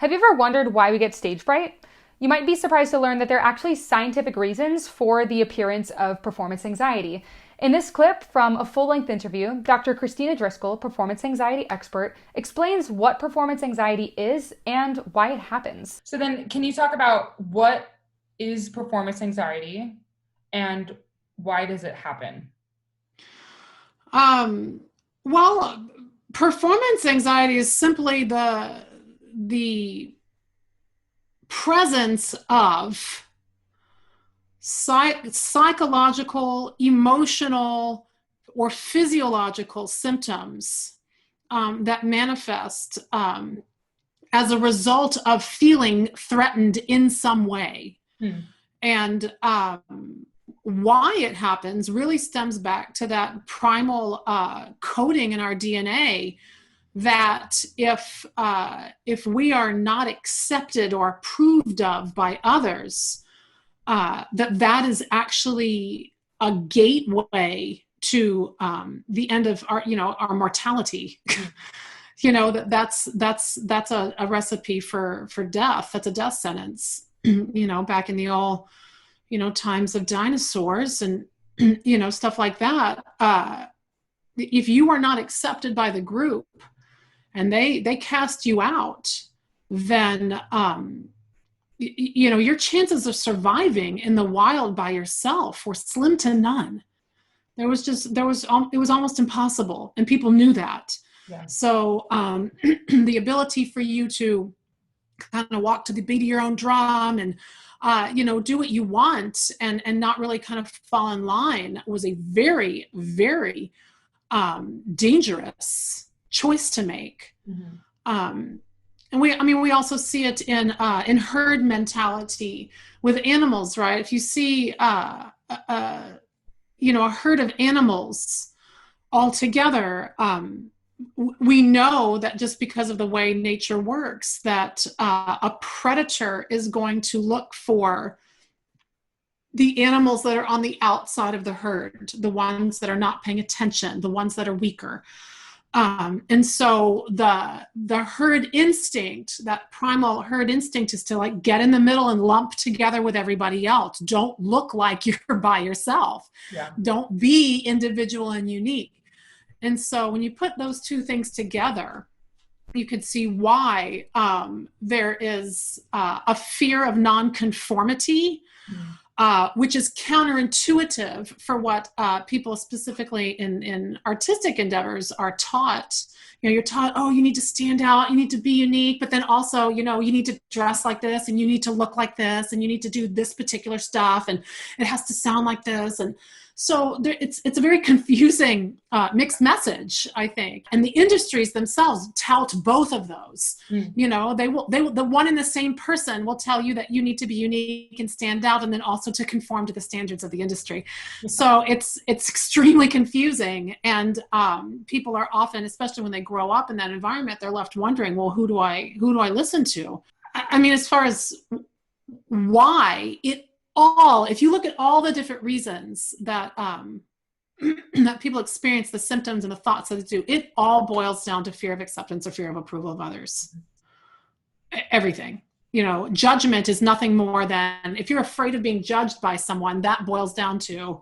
Have you ever wondered why we get stage fright? You might be surprised to learn that there are actually scientific reasons for the appearance of performance anxiety. In this clip from a full-length interview, Dr. Kristina Driskill, performance anxiety expert, explains what performance anxiety is and why it happens. So then, can you talk about what is performance anxiety and why does it happen? Well, performance anxiety is simply the presence of psychological, emotional, or physiological symptoms that manifest as a result of feeling threatened in some way. And why it happens really stems back to that primal coding in our DNA that if we are not accepted or approved of by others, that is actually a gateway to the end of our mortality. That's a recipe for death. That's a death sentence. Back in the old times of dinosaurs and stuff like that. If you are not accepted by the group and they cast you out, then your chances of surviving in the wild by yourself were slim to none. It was almost impossible, and people knew that. Yeah. So the ability for you to kind of walk to the beat of your own drum and do what you want and not really kind of fall in line was a very, very dangerous choice to make. Mm-hmm. And we also see it in herd mentality with animals, right? If you see a herd of animals all together, we know that just because of the way nature works, that a predator is going to look for the animals that are on the outside of the herd, the ones that are not paying attention, the ones that are weaker. And so the herd instinct, that primal herd instinct, is to get in the middle and lump together with everybody else. Don't look like you're by yourself. Yeah. Don't be individual and unique. And so when you put those two things together, you could see why there is a fear of nonconformity, which is counterintuitive for what people specifically in artistic endeavors are taught. You're taught, you need to stand out, you need to be unique, but then also, you need to dress like this and you need to look like this and you need to do this particular stuff and it has to sound like this. And so it's a very confusing mixed message, I think. And the industries themselves tout both of those. They will the one and the same person will tell you that you need to be unique and stand out, and then also to conform to the standards of the industry. So it's extremely confusing, and people are often, especially when they grow up in that environment, they're left wondering, well, who do I listen to? I mean, as far as why if you look at all the different reasons that that people experience the symptoms and the thoughts that they do, it all boils down to fear of acceptance or fear of approval of others. Everything. Judgment is nothing more than, if you're afraid of being judged by someone, that boils down to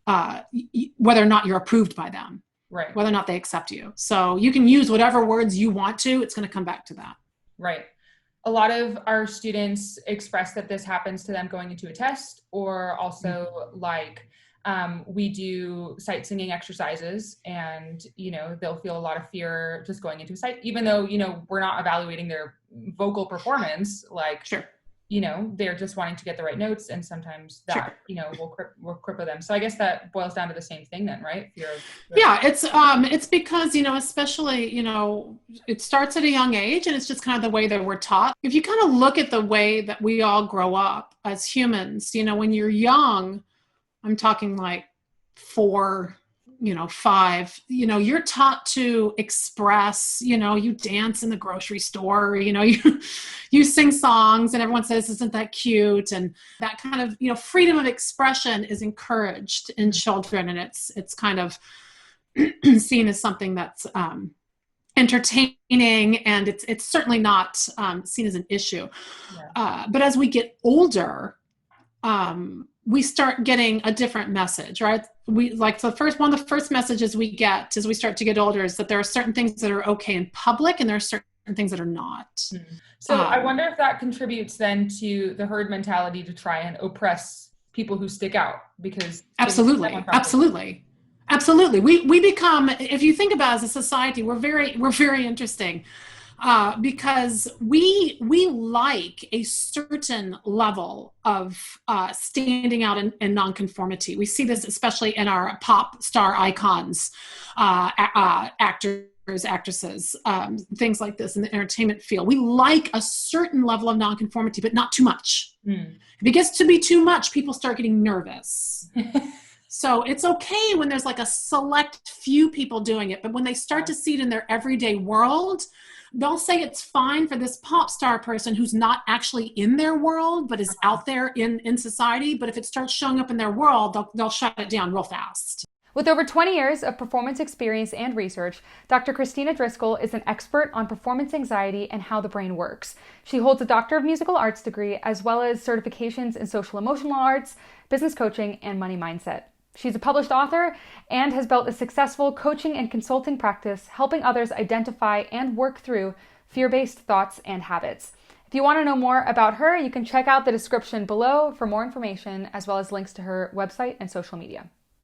whether or not you're approved by them, right? Whether or not they accept you. So you can use whatever words you want to, it's going to come back to that. Right. A lot of our students express that this happens to them going into a test, or also we do sight singing exercises and, they'll feel a lot of fear just going into a sight, even though, we're not evaluating their vocal performance, Sure. They're just wanting to get the right notes, and sometimes that, Sure. will cripple them. So I guess that boils down to the same thing then, right? Yeah, it's because, especially, it starts at a young age, and it's just kind of the way that we're taught. If you kind of look at the way that we all grow up as humans, when you're young, I'm talking like 4, 5, you're taught to express, you dance in the grocery store, you sing songs and everyone says, isn't that cute? And that kind of, freedom of expression is encouraged in children. And it's kind of seen as something that's entertaining, and it's certainly not seen as an issue. Yeah. But as we get older, we start getting a different message, right? We like one of the first messages we get as we start to get older is that there are certain things that are okay in public, and there are certain things that are not. Mm-hmm. So I wonder if that contributes then to the herd mentality to try and oppress people who stick out, because absolutely. We become, if you think about it, as a society, we're very interesting. Because we like a certain level of standing out in nonconformity. We see this especially in our pop star icons, actors, actresses, things like this in the entertainment field. We like a certain level of nonconformity, but not too much. If it gets to be too much, people start getting nervous. So it's okay when there's like a select few people doing it, but when they start to see it in their everyday world, they'll say it's fine for this pop star person who's not actually in their world, but is out there in society. But if it starts showing up in their world, they'll shut it down real fast. With over 20 years of performance experience and research, Dr. Kristina Driskill is an expert on performance anxiety and how the brain works. She holds a Doctor of Musical Arts degree, as well as certifications in social emotional arts, business coaching, and money mindset. She's a published author and has built a successful coaching and consulting practice, helping others identify and work through fear-based thoughts and habits. If you want to know more about her, you can check out the description below for more information, as well as links to her website and social media.